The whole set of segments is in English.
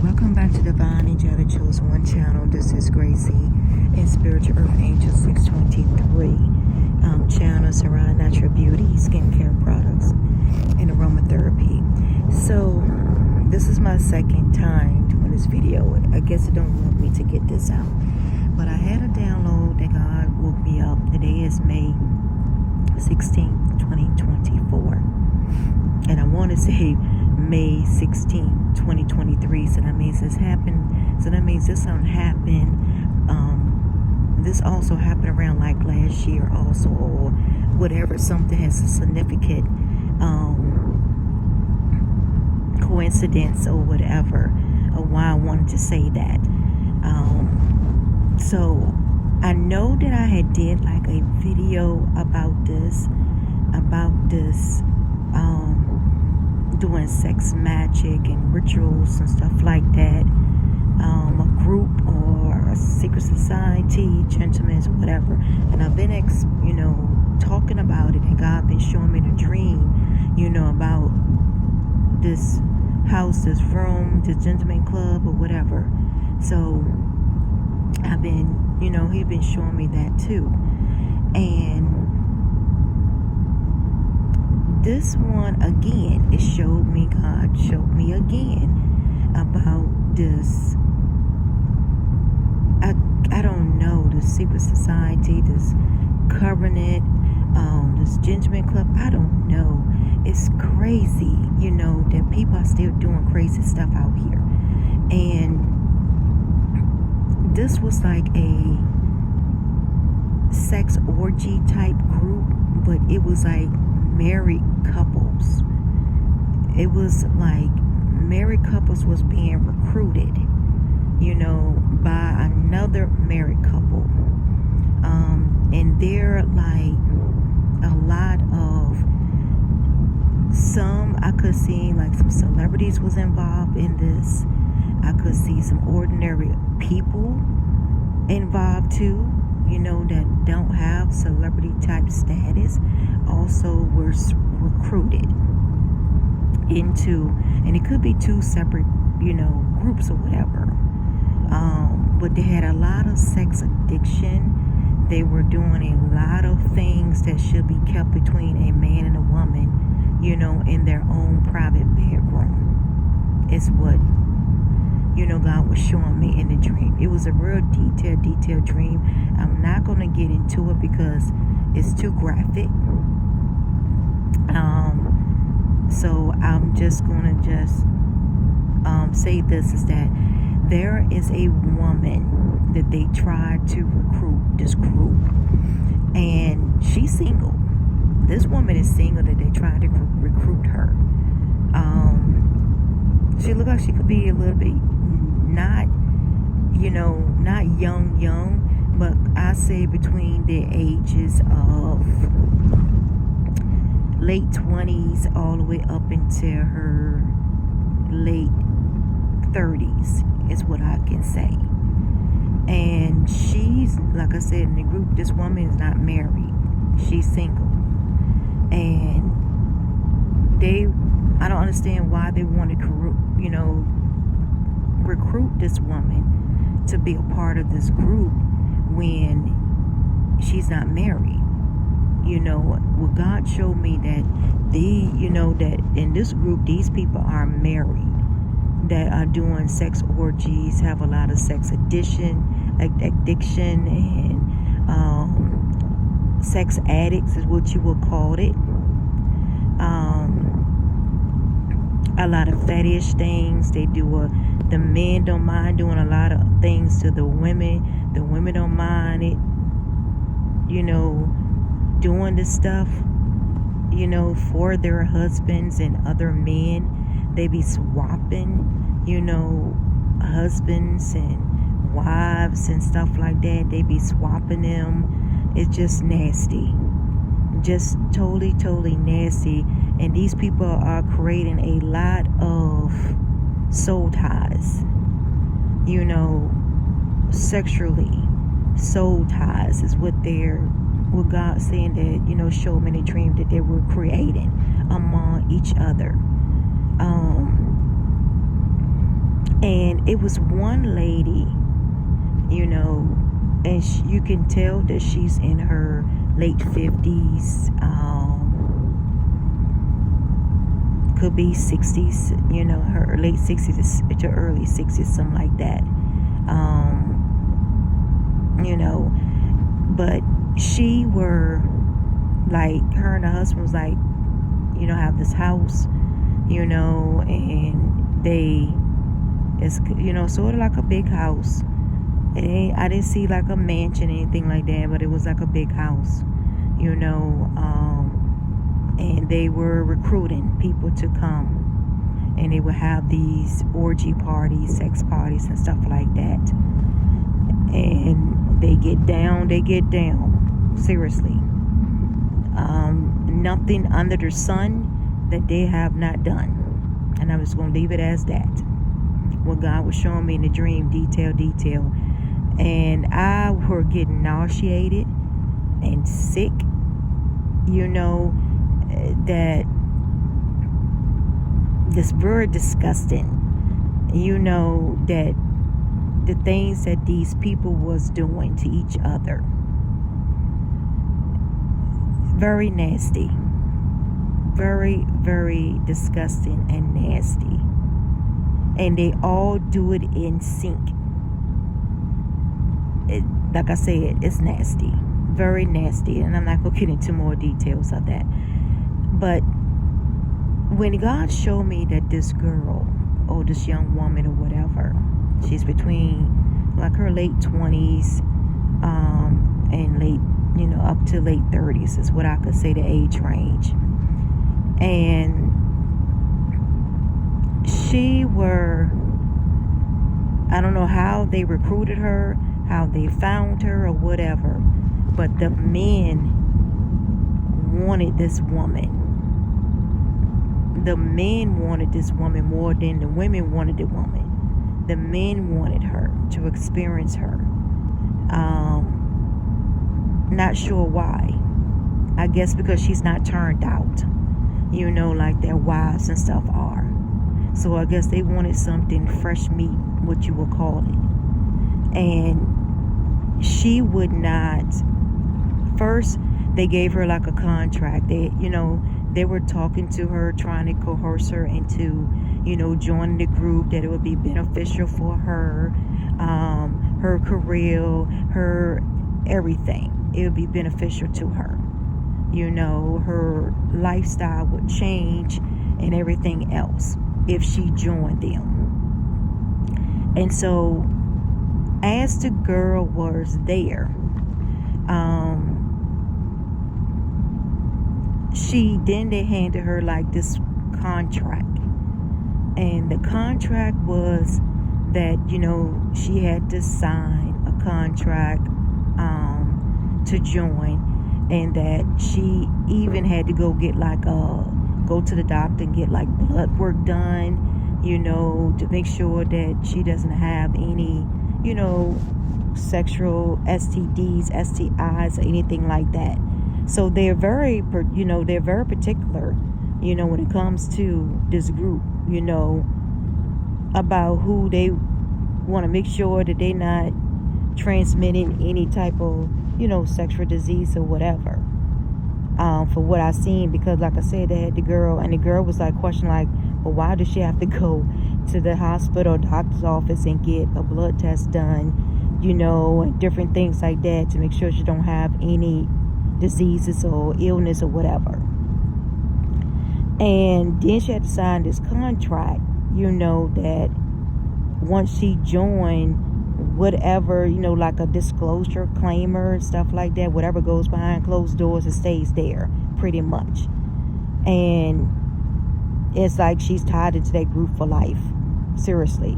Welcome back to Divine Angelic Chosen One channel. This is Gracie and Spiritual Earth Angel 623 channel, Sarai Natural Beauty, skincare products, and aromatherapy. So this is my second time doing this video. I guess it don't want me to get this out, but I had a download that God woke me up. Today is May 16th, 2024, and I want to say May 16, 2023. So that means this happened. So that means this something happened. This also happened around like last year also, or whatever. Something has a significant coincidence or whatever, or why I wanted to say that. So I know that I had did like a video about this doing sex magic and rituals and stuff like that. A group or a secret society, gentlemen's, whatever. And I've been, talking about it, and God been showing me the dream, about this house, this room, this gentleman club or whatever. So I've been, He's been showing me that too. And this one again, God showed me again about this, I don't know, the secret society, this covenant, this gentleman club, I don't know. It's crazy, that people are still doing crazy stuff out here. And this was like a sex orgy type group, but it was like married couples. It was like married couples was being recruited, by another married couple. And they're like a lot of, I could see like some celebrities was involved in this. I could see some ordinary people involved too, that don't have celebrity type status, also were recruited into, and it could be two separate, groups or whatever. But they had a lot of sex addiction. They were doing a lot of things that should be kept between a man and a woman, in their own private bedroom. It's what, God was showing me in the dream. It was a real detailed dream. I'm not going to get into it because it's too graphic. So I'm just going to say this, is that there is a woman that they tried to recruit this group, and she's single. This woman is single that they tried to recruit her. She looked like she could be a little bit not young, but I say between the ages of late 20s all the way up into her late 30s is what I can say. And she's, like I said in the group, this woman is not married. She's single. And I don't understand why they wanted to, recruit this woman to be a part of this group when she's not married. Well, God showed me that that in this group, these people are married, that are doing sex orgies, have a lot of sex addiction, and sex addicts is what you would call it. A lot of fetish things. They do the men don't mind doing a lot of things to the women. The women don't mind it, doing this stuff, for their husbands and other men. They be swapping, husbands and wives and stuff like that. They be swapping them. It's just nasty. Just totally nasty. And these people are creating a lot of soul ties, sexually. Soul ties is what God's saying that, showed me in a dream that they were creating among each other. And was one lady, and you can tell that she's in her late 50s, could be 60s, her late 60s to early 60s, something like that. But she were like, her and her husband was like, have this house, and it's, sort of like a big house. I didn't see like a mansion or anything like that, but it was like a big house, and they were recruiting people to come, and they would have these orgy parties, sex parties and stuff like that. And they get down, seriously. Nothing under the sun that they have not done. And I'm just going to leave it as that. What God was showing me in the dream, detail. And I were getting nauseated and sick, that this very disgusting, that the things that these people was doing to each other, very nasty, very, very disgusting and nasty. And they all do it in sync. Like I said, it's nasty, very nasty, and I'm not going to get into more details of that. But when God showed me that this girl, or this young woman or whatever, she's between like her late 20s and late, up to late 30s is what I could say the age range. And I don't know how they recruited her, how they found her or whatever, but the men wanted this woman. The men wanted this woman more than the women wanted the woman. The men wanted her to experience her. Not sure why. I guess because she's not turned out, like their wives and stuff are. So I guess they wanted something fresh meat, what you would call it. And she would not. First, they gave her like a contract. They were talking to her, trying to coerce her into, joining the group, that it would be beneficial for her, her career, her everything. It would be beneficial to her. Her lifestyle would change and everything else if she joined them. And so, as the girl was there, they handed her like this contract, and the contract was that she had to sign a contract to join, and that she even had to go get go to the doctor and get like blood work done, to make sure that she doesn't have any sexual STDs, STIs, or anything like that. So they're very particular, when it comes to this group, about who they want to make sure that they're not transmitting any type of, sexual disease or whatever. For what I seen, because like I said, they had the girl, and the girl was like questioning, like, well, why does she have to go to the hospital or doctor's office and get a blood test done, and different things like that to make sure she don't have any diseases or illness or whatever. And then she had to sign this contract, that once she joined, whatever, like a disclosure claimer and stuff like that, whatever goes behind closed doors, it stays there pretty much. And it's like she's tied into that group for life. Seriously,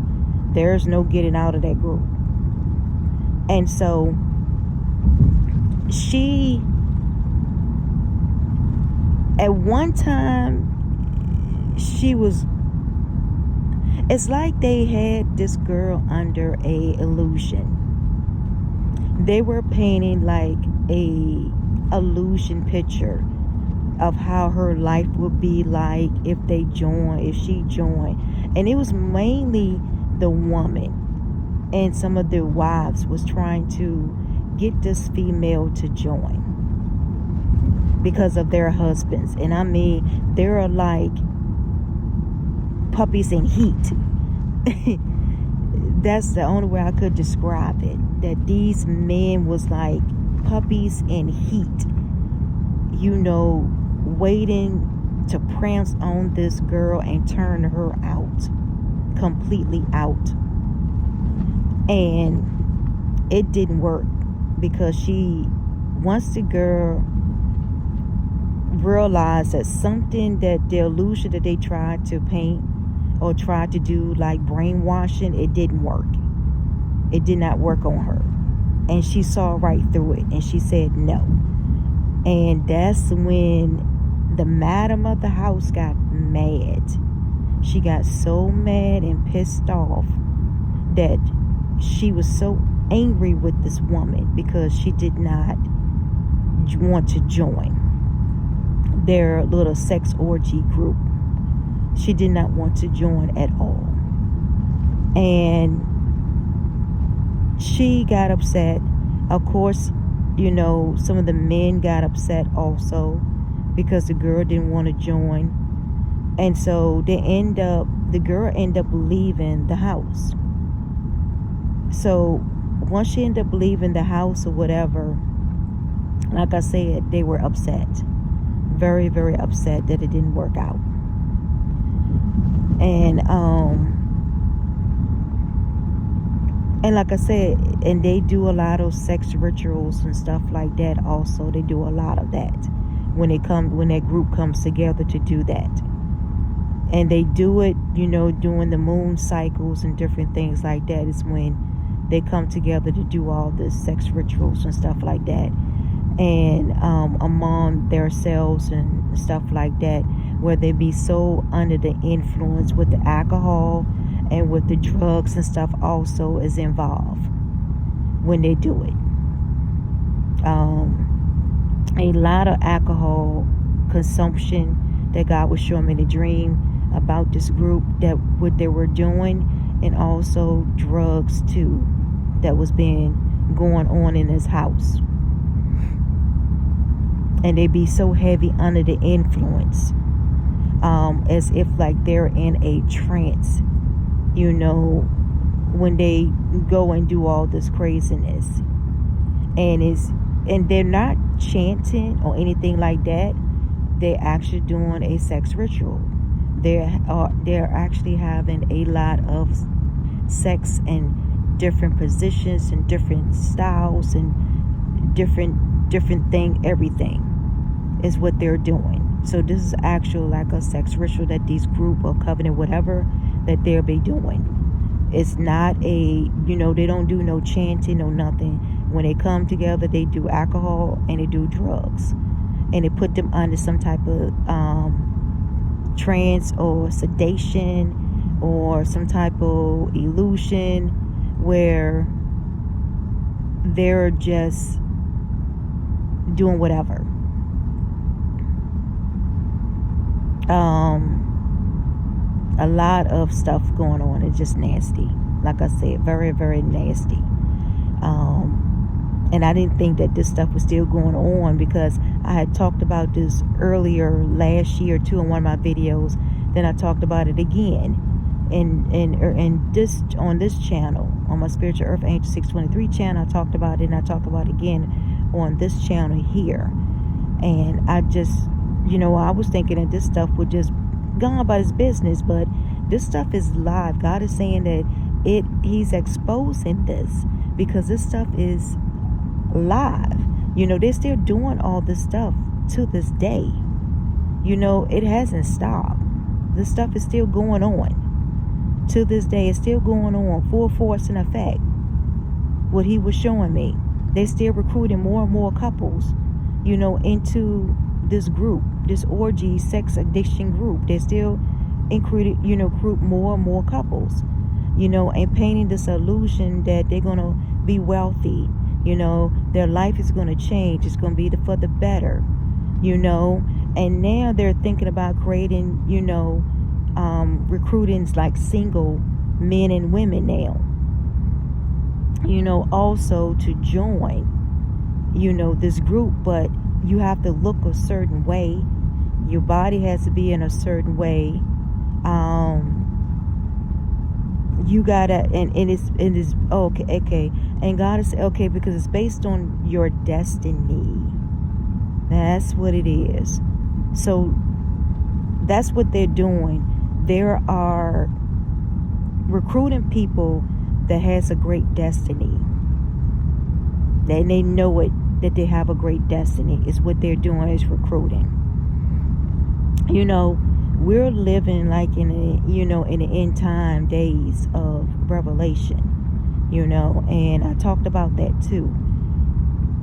there's no getting out of that group. And so she, at one time, it's like they had this girl under a illusion. They were painting like a illusion picture of how her life would be like if she joined. And it was mainly the woman. and some of their wives was trying to get this female to join because of their husbands. And I mean, they're like puppies in heat. That's the only way I could describe it. That these men was like puppies in heat, you know, waiting to prance on this girl and turn her out, completely out. And it didn't work, because once the girl realized that something, that the illusion that they tried to paint or tried to do, like brainwashing, it didn't work. It did not work on her. And she saw right through it, and she said no. And that's when the madam of the house got mad. She got so mad and pissed off that she was so angry with this woman because she did not want to join their little sex orgy group. She did not want to join at all. And she got upset. Of course, you know, some of the men got upset also because the girl didn't want to join. And so the girl ended up leaving the house. So once she ended up leaving the house or whatever, like I said, they were upset. Very, very upset that it didn't work out. And like I said, and they do a lot of sex rituals and stuff like that also. They do a lot of that when that group comes together to do that. And they do it, you know, during the moon cycles and different things like that is when they come together to do all this sex rituals and stuff like that. And among themselves and stuff like that, where they be so under the influence with the alcohol and with the drugs and stuff also is involved when they do it. A lot of alcohol consumption that God was showing me in a dream about this group, that what they were doing, and also drugs too that was going on in this house. And they be so heavy under the influence, as if like they're in a trance, you know, when they go and do all this craziness. And they're not chanting or anything like that. They're actually doing a sex ritual. They're actually having a lot of sex in different positions and different styles and different thing. Everything is what they're doing. So this is actual like a sex ritual that these group or covenant, whatever, that they'll be doing. It's not a, you know, they don't do no chanting or nothing. When they come together, they do alcohol and they do drugs. And they put them under some type of trance or sedation or some type of illusion where they're just doing whatever. A lot of stuff going on. It's just nasty. Like I said, very, very nasty. And I didn't think that this stuff was still going on, because I had talked about this earlier last year too in one of my videos. Then I talked about it again in this, on this channel, on my Spiritual Earth Angel 623 channel. I talked about it, and I talk about it again on this channel here. And I just, you know, I was thinking that this stuff would just go on about his business, but this stuff is live. God is saying that he's exposing this, because this stuff is live. You know, they're still doing all this stuff to this day. You know, it hasn't stopped. This stuff is still going on to this day. It's still going on full force and effect. What he was showing me, they're still recruiting more and more couples, you know, into this group, this orgy sex addiction group. They're still recruit more and more couples, you know, and painting this illusion that they're gonna be wealthy. You know, their life is going to change. It's going to be for the better, you know. And now they're thinking about creating, you know, recruiting like single men and women now. also to join, this group, but you have to look a certain way. Your body has to be in a certain way. You gotta, and it's okay. And God is okay because it's based on your destiny. That's what it is. So that's what they're doing. They are recruiting people that has a great destiny. And they know it, that they have a great destiny. Is what they're doing, is recruiting. We're living like in the end time days of Revelation, and I talked about that too.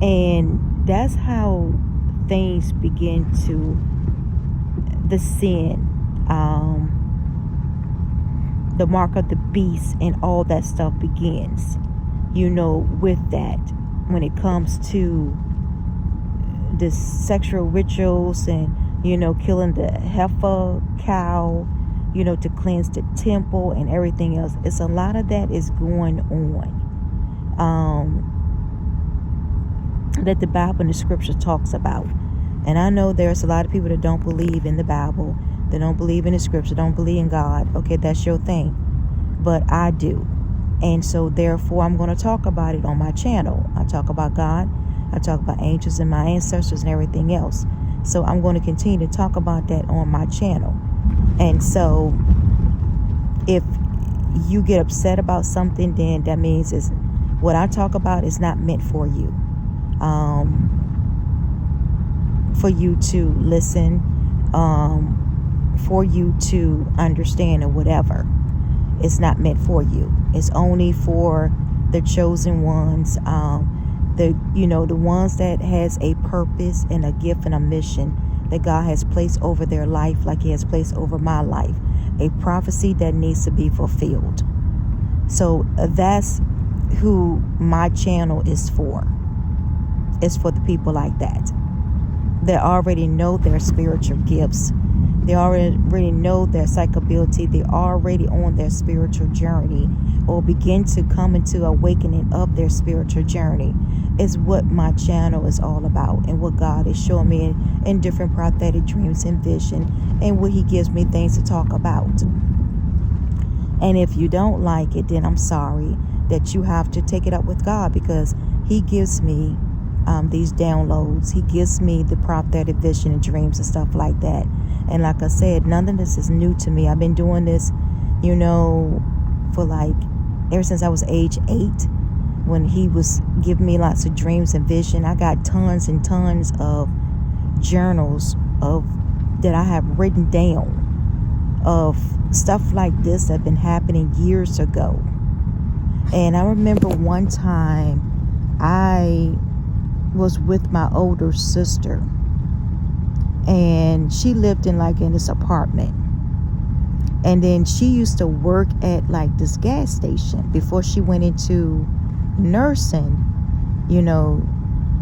And that's how things begin to, the sin, the mark of the beast and all that stuff begins, with that. When it comes to the sexual rituals and, killing the heifer cow, to cleanse the temple and everything else. It's a lot of that is going on, that the Bible and the scripture talks about. And I know there's a lot of people that don't believe in the Bible. They don't believe in the scripture, don't believe in God. Okay, that's your thing. But I do. And so therefore I'm going to talk about it on my channel. I talk about God. I talk about angels and my ancestors and everything else. So I'm going to continue to talk about that on my channel. And so if you get upset about something, then that means is what I talk about is not meant for you. For you to listen, for you to understand or whatever. It's not meant for you. It's only for the chosen ones, the ones that has a purpose and a gift and a mission that God has placed over their life, like He has placed over my life, a prophecy that needs to be fulfilled. So that's who my channel is for. It's for the people like that. They already know their spiritual gifts. They already know their psychability. They're already on their spiritual journey, or begin to come into awakening of their spiritual journey. Is what my channel is all about, and what God is showing me in different prophetic dreams and vision, and what He gives me things to talk about. And if you don't like it, then I'm sorry that you have to take it up with God, because He gives me these downloads. He gives me the prophetic vision and dreams and stuff like that. And like I said, none of this is new to me. I've been doing this, for ever since I was age 8, when He was giving me lots of dreams and vision. I got tons and tons of journals that I have written down of stuff like this that have been happening years ago. And I remember one time I was with my older sister, and she lived in this apartment, and then she used to work at this gas station before she went into nursing.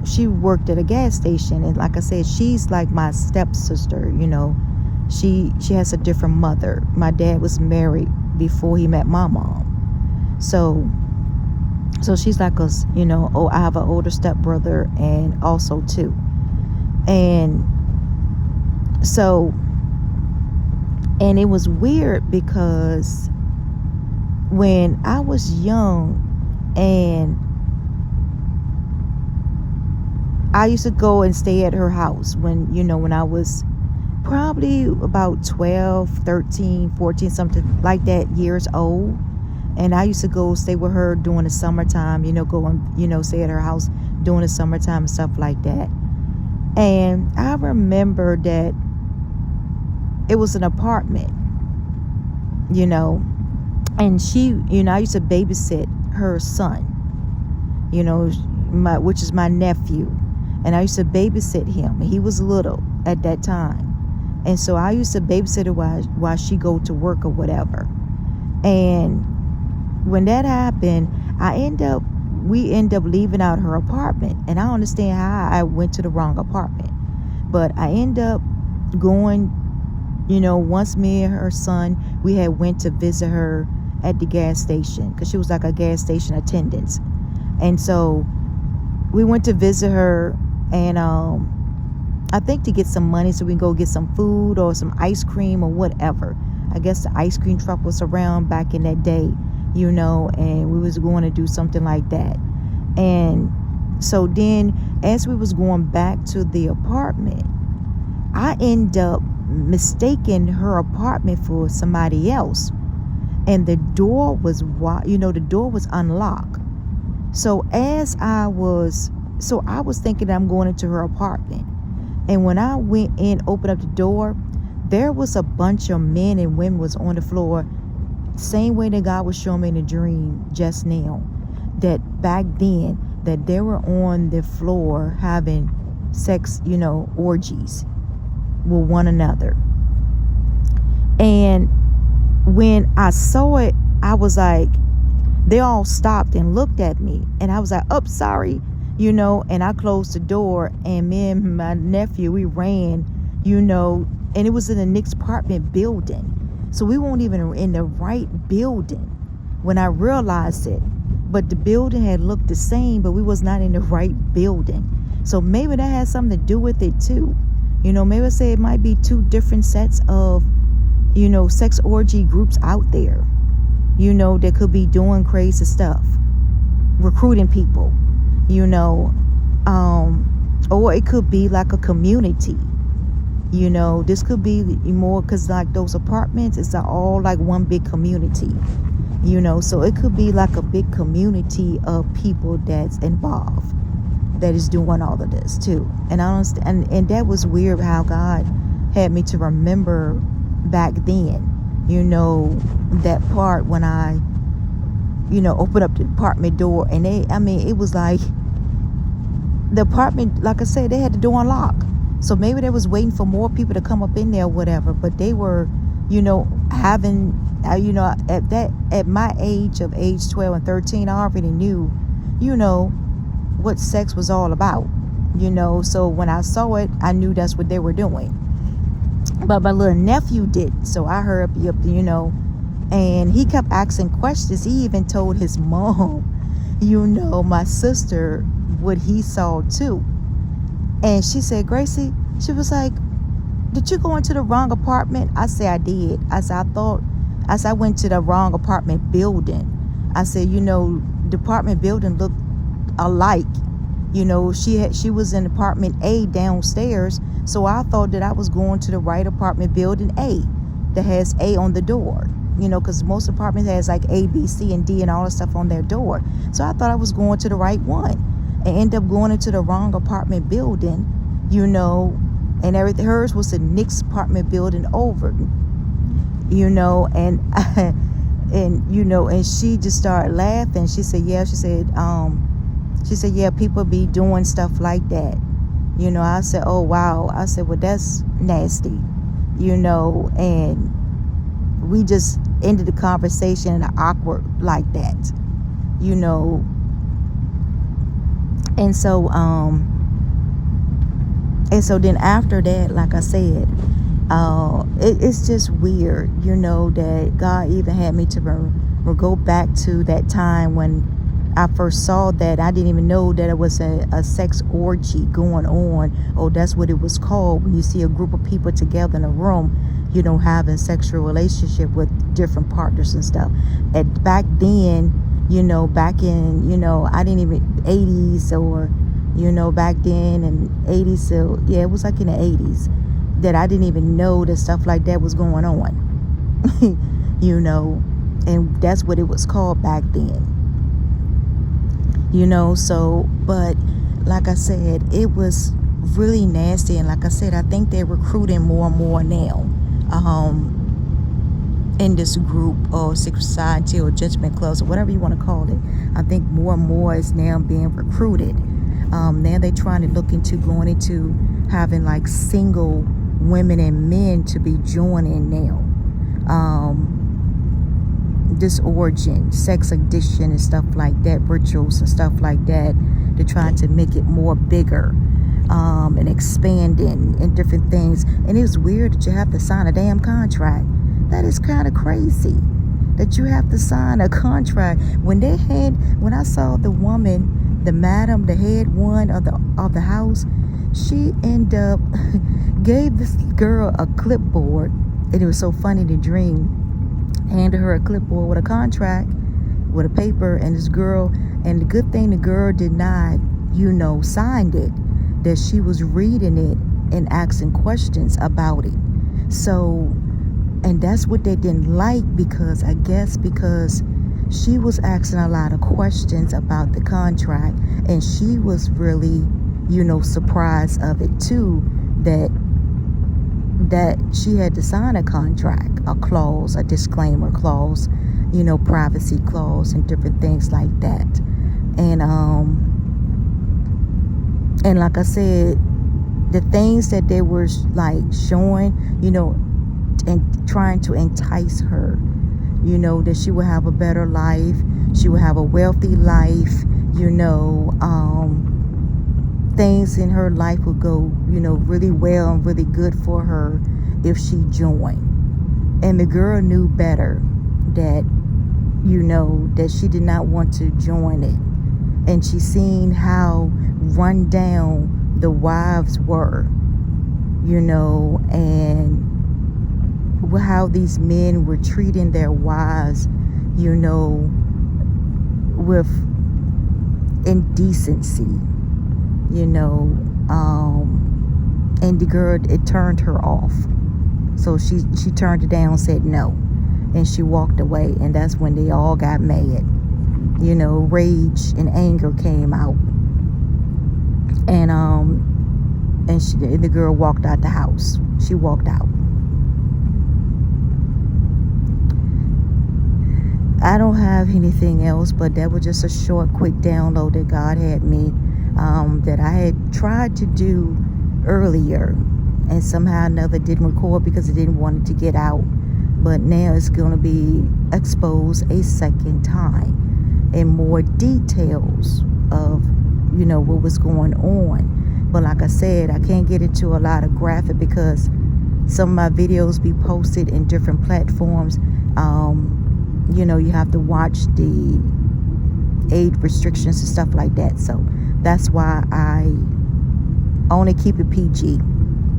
She worked at a gas station, and like I said, she's like my stepsister. She has a different mother. My dad was married before he met my mom, so she's like us, I have an older stepbrother and also too. And so, and it was weird because when I was young, and I used to go and stay at her house when I was probably about 12, 13, 14, something like that years old. And I used to go stay with her during the summertime, go and, stay at her house during the summertime and stuff like that. And I remember that it was an apartment, and she, I used to babysit her son, which is my nephew. And I used to babysit him. He was little at that time. And so I used to babysit her while she go to work or whatever. And when that happened, we end up leaving out her apartment. And I don't understand how I went to the wrong apartment. But I end up going, once me and her son, we had went to visit her at the gas station, because she was like a gas station attendant. And so we went to visit her, and I think to get some money so we can go get some food or some ice cream or whatever. I guess the ice cream truck was around back in that day, and we was going to do something like that. And so then as we was going back to the apartment, I end up mistaking her apartment for somebody else. And the door was the door was unlocked. So I was thinking I'm going into her apartment. And when I went in, opened up the door, there was a bunch of men and women was on the floor, same way that God was showing me in the dream just now, that back then, that they were on the floor having sex, orgies with one another. And when I saw it, I was like, they all stopped and looked at me. And I was like, oh, sorry, and I closed the door, and me and my nephew, we ran, and it was in the next apartment building. So we weren't even in the right building when I realized it. But the building had looked the same, but we was not in the right building. So maybe that has something to do with it too. Maybe I say it might be two different sets of, sex orgy groups out there, that could be doing crazy stuff, recruiting people, or it could be like a community. This could be more, because like those apartments, it's all like one big community, so it could be like a big community of people that's involved, that is doing all of this too. And I understand, and that was weird how God had me to remember back then, that part when I, opened up the apartment door, and it was like the apartment, like I said, they had the door unlocked. So maybe they was waiting for more people to come up in there or whatever, but they were, having, at my age 12 and 13, I already knew, what sex was all about, so when I saw it, I knew that's what they were doing. But my little nephew didn't, so I heard up, and he kept asking questions. He even told his mom, my sister, what he saw too. And she said, Gracie, she was like, did you go into the wrong apartment? I said, I did. I said, I went to the wrong apartment building. I said, the apartment building looked alike. She was in apartment A downstairs. So I thought that I was going to the right apartment building, A, that has A on the door. Because most apartments has like A, B, C, and D and all the stuff on their door. So I thought I was going to the right one, and end up going into the wrong apartment building, and everything. Hers was the next apartment building over, and and she just started laughing. She said, yeah, yeah, people be doing stuff like that. I said, oh, wow. I said, well, that's nasty, and we just ended the conversation in an awkward like that, and so then after that, like I said, it's just weird, that God even had me to go back to that time when I first saw that. I didn't even know that it was a sex orgy going on. Oh, that's what it was called, when you see a group of people together in a room, having sexual relationship with different partners and stuff. And back then, back in, I didn't even, 80s or, back then in 80s. So yeah, it was like in the 80s that I didn't even know that stuff like that was going on, and that's what it was called back then. So, but like I said, it was really nasty. And like I said, I think they're recruiting more and more now, in this group, or secret society, or judgment clubs, or whatever you want to call it. I think more and more is now being recruited. Now they're trying to look into going into having like single women and men to be joining now. This origin, sex addiction and stuff like that, rituals and stuff like that. They're trying to make it more bigger, and expanding and different things. And it's weird that you have to sign a damn contract. That is kind of crazy. that you have to sign a contract. When I saw the woman, the madam, the head one of the house, she ended up gave this girl a clipboard, and it was so funny. The dream handed her a clipboard with a contract, with a paper, and this girl, and the good thing, the girl did not, signed it, that she was reading it and asking questions about it. So, and that's what they didn't like, because I guess because she was asking a lot of questions about the contract, and she was really, surprised of it too, that she had to sign a contract, a clause, a disclaimer clause, privacy clause, and different things like that. And like I said, the things that they were like showing, and trying to entice her, that she would have a better life, she would have a wealthy life, things in her life would go, really well and really good for her if she joined. And the girl knew better, that, that she did not want to join it. And she seen how run down the wives were, and how these men were treating their wives, with indecency, and the girl, it turned her off. So she turned it down, said no, and she walked away. And that's when they all got mad. Rage and anger came out, and the girl walked out the house. She walked out. I don't have anything else, but that was just a short, quick download that God had me, that I had tried to do earlier, and somehow or another didn't record because I didn't want it to get out. But now it's going to be exposed a second time, and more details of, what was going on. But like I said, I can't get into a lot of graphic because some of my videos be posted in different platforms. You have to watch the age restrictions and stuff like that. So that's why I only keep it PG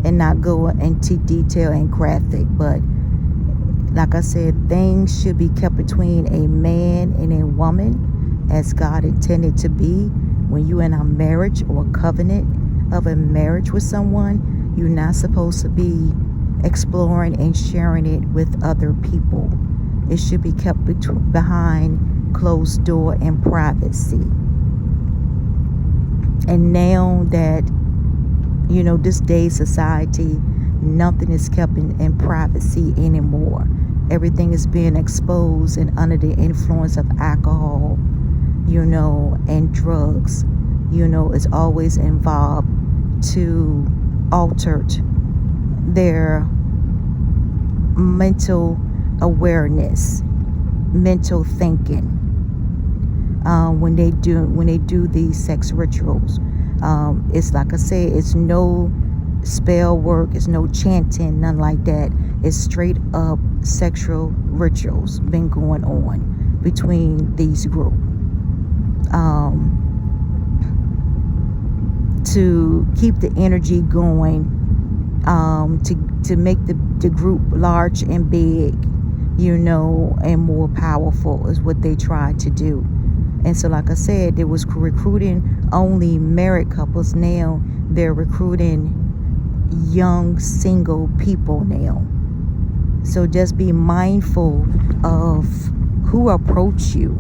and not go into detail and graphic. But like I said, things should be kept between a man and a woman as God intended to be. When you're in a marriage or a covenant of a marriage with someone, you're not supposed to be exploring and sharing it with other people. It should be kept behind closed door and privacy. And now that, this day society, nothing is kept in privacy anymore. Everything is being exposed and under the influence of alcohol, and drugs, is always involved to alter their mental awareness, mental thinking, when they do these sex rituals. It's like I said, it's no spell work, it's no chanting, none like that. It's straight up sexual rituals been going on between these groups, to keep the energy going, to make the group large and big, and more powerful is what they tried to do. And so like I said, they was recruiting only married couples. Now they're recruiting young single people now. So just be mindful of who approach you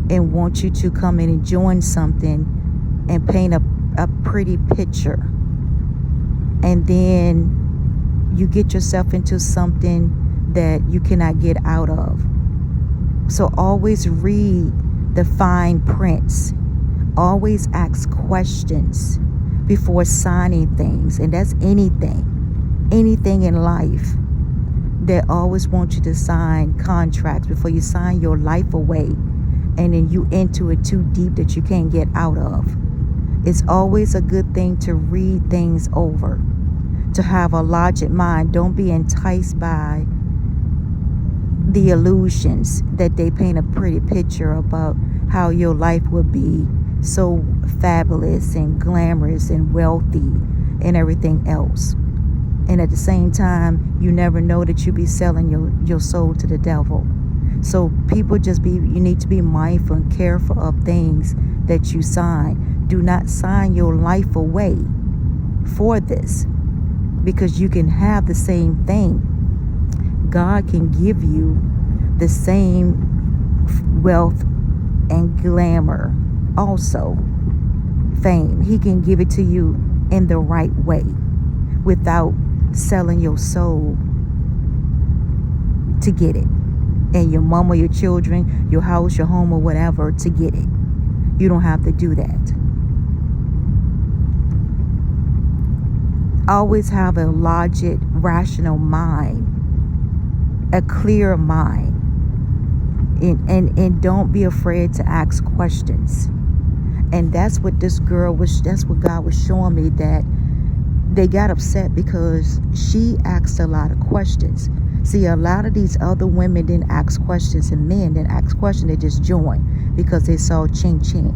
and want you to come in and join something and paint a pretty picture, and then you get yourself into something that you cannot get out of. So always read the fine prints. Always ask questions before signing things. And that's anything in life. They always want you to sign contracts before you sign your life away, and then you into it too deep that you can't get out of. It's always a good thing to read things over, to have a logic mind. Don't be enticed by the illusions that they paint a pretty picture about how your life would be so fabulous and glamorous and wealthy and everything else. And at the same time, you never know that you be selling your soul to the devil. So people you need to be mindful and careful of things that you sign. Do not sign your life away for this, because you can have the same thing. God can give you the same wealth and glamour, also fame. He can give it to you in the right way without selling your soul to get it, and your mom or your children, your house, your home, or whatever to get it. You don't have to do that. Always have a logic, rational mind, a clear mind, and don't be afraid to ask questions. And that's what that's what God was showing me, that they got upset because she asked a lot of questions. See, a lot of these other women didn't ask questions, and men didn't ask questions. They just joined because they saw ching ching.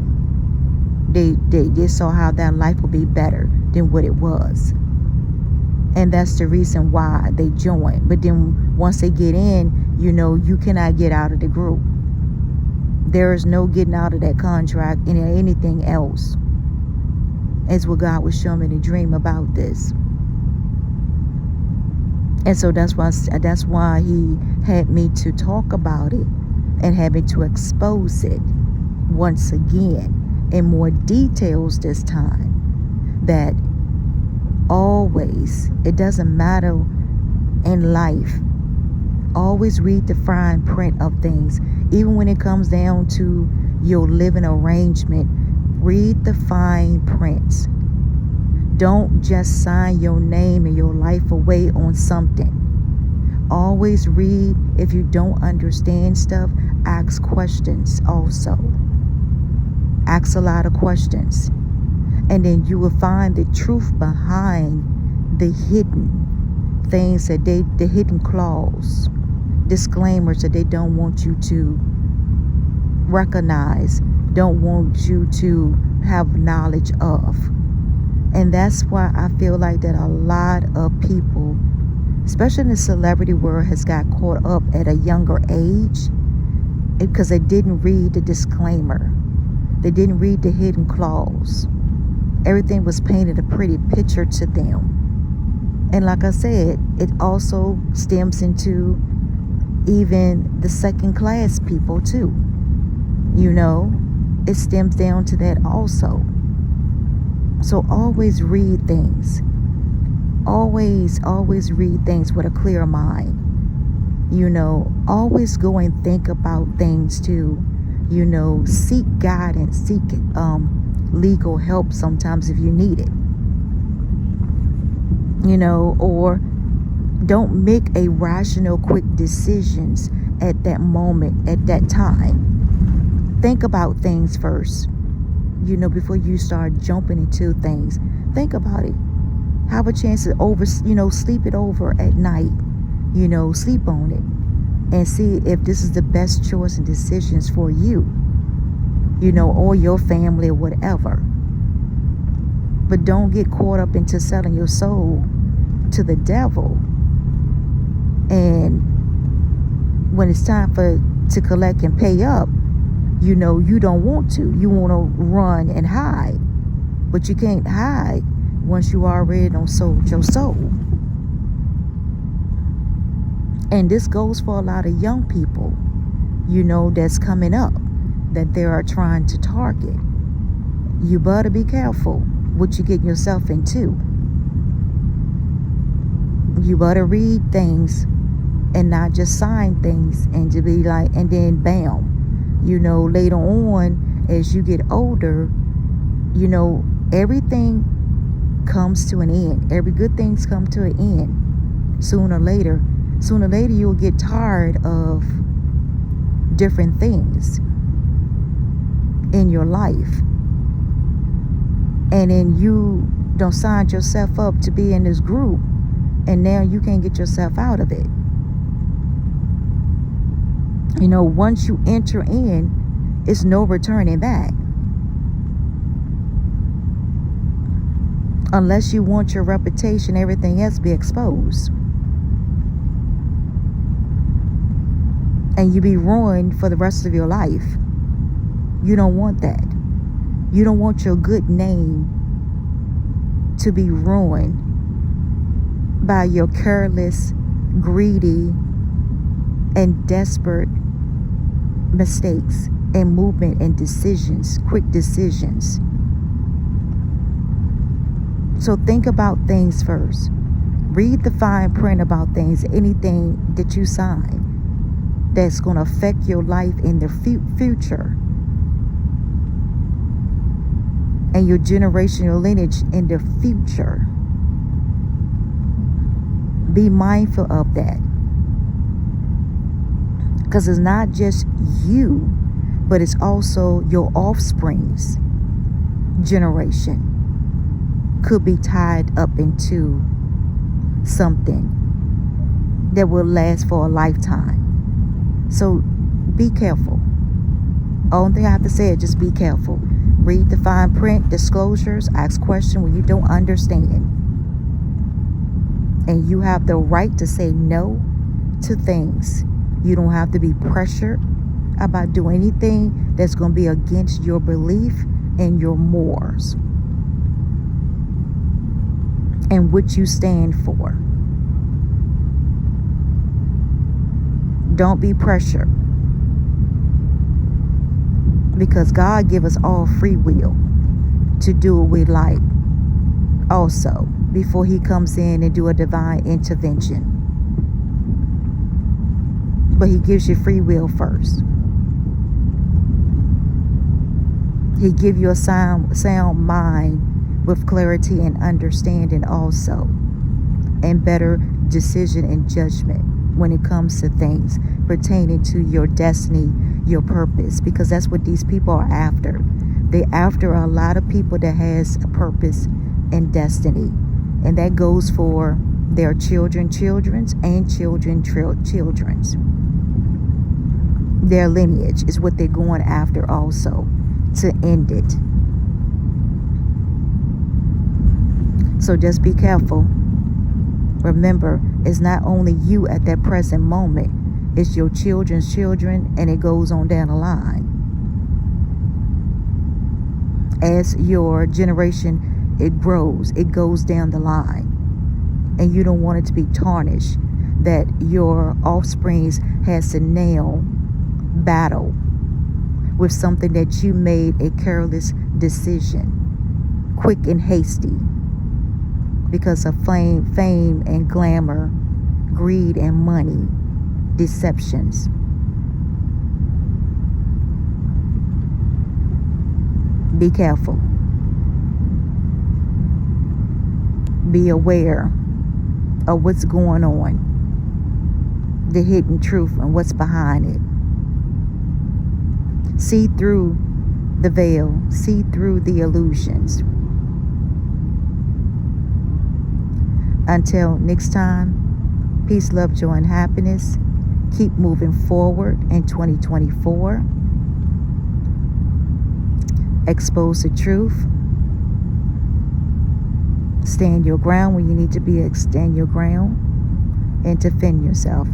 They saw how that life would be better than what it was. And that's the reason why they joined. But then once they get in, you cannot get out of the group. There is no getting out of that contract and anything else. Is what God was showing me in a dream about this. And so that's why he had me to talk about it and had me to expose it once again in more details this time. That always, it doesn't matter in life, always read the fine print of things. Even when it comes down to your living arrangement, read the fine prints. Don't just sign your name and your life away on something. Always read. If you don't understand stuff, ask questions also. Ask a lot of questions. And then you will find the truth behind the hidden things, that the hidden clause, disclaimers that they don't want you to recognize, don't want you to have knowledge of. And that's why I feel like that a lot of people, especially in the celebrity world, has got caught up at a younger age because they didn't read the disclaimer. They didn't read the hidden clause. Everything was painted a pretty picture to them. And like I said, it also stems into even the second class people too. It stems down to that also. So always read things. Always read things with a clear mind. Always go and think about things too. Seek guidance, seek legal help sometimes if you need it. Or don't make a rational, quick decisions at that moment, at that time. Think about things first. Before you start jumping into things, think about it. Have a chance to sleep it over at night. Sleep on it and see if this is the best choice and decisions for you, or your family or whatever. But don't get caught up into selling your soul to the devil. And when it's time to collect and pay up, you don't want to. You want to run and hide. But you can't hide once you already done sold your soul. And this goes for a lot of young people, that's coming up, that they are trying to target. You better be careful what you get yourself into. You better read things and not just sign things and to be like, and then bam. Later on, as you get older, everything comes to an end. Every good thing's come to an end. Sooner or later, you'll get tired of different things in your life. And then you don't sign yourself up to be in this group, and now you can't get yourself out of it. You know, once you enter in, it's no returning back. Unless you want your reputation, everything else be exposed. And you be ruined for the rest of your life. You don't want that. You don't want your good name to be ruined by your careless, greedy, and desperate mistakes and movement and decisions, quick decisions. So think about things first. Read the fine print about things, anything that you sign that's going to affect your life in the future and your generational lineage in the future. Be mindful of that. Because it's not just you, but it's also your offspring's generation could be tied up into something that will last for a lifetime. So be careful. Only thing I have to say is just be careful. Read the fine print, disclosures, ask questions when you don't understand. And you have the right to say no to things. You don't have to be pressured about doing anything that's going to be against your belief and your morals and what you stand for. Don't be pressured, because God give us all free will to do what we like also before he comes in and do a divine intervention. But he gives you free will first. He give you a sound mind with clarity and understanding also, and better decision and judgment when it comes to things pertaining to your destiny, your purpose, because that's what these people are after. They're after a lot of people that has a purpose and destiny, and that goes for their children's, and children's. Their lineage is what they're going after also, to end it. So just be careful. Remember, it's not only you at that present moment, it's your children's children, and it goes on down the line. As your generation, it grows, it goes down the line. And you don't want it to be tarnished, that your offsprings has to now battle with something that you made a careless decision, quick and hasty, because of fame and glamour, greed and money, deceptions. Be careful. Be aware of what's going on, the hidden truth and what's behind it. See through the veil, see through the illusions. Until next time, peace, love, joy, and happiness. Keep moving forward in 2024. Expose the truth. Stand your ground when you need to stand your ground, and defend yourself.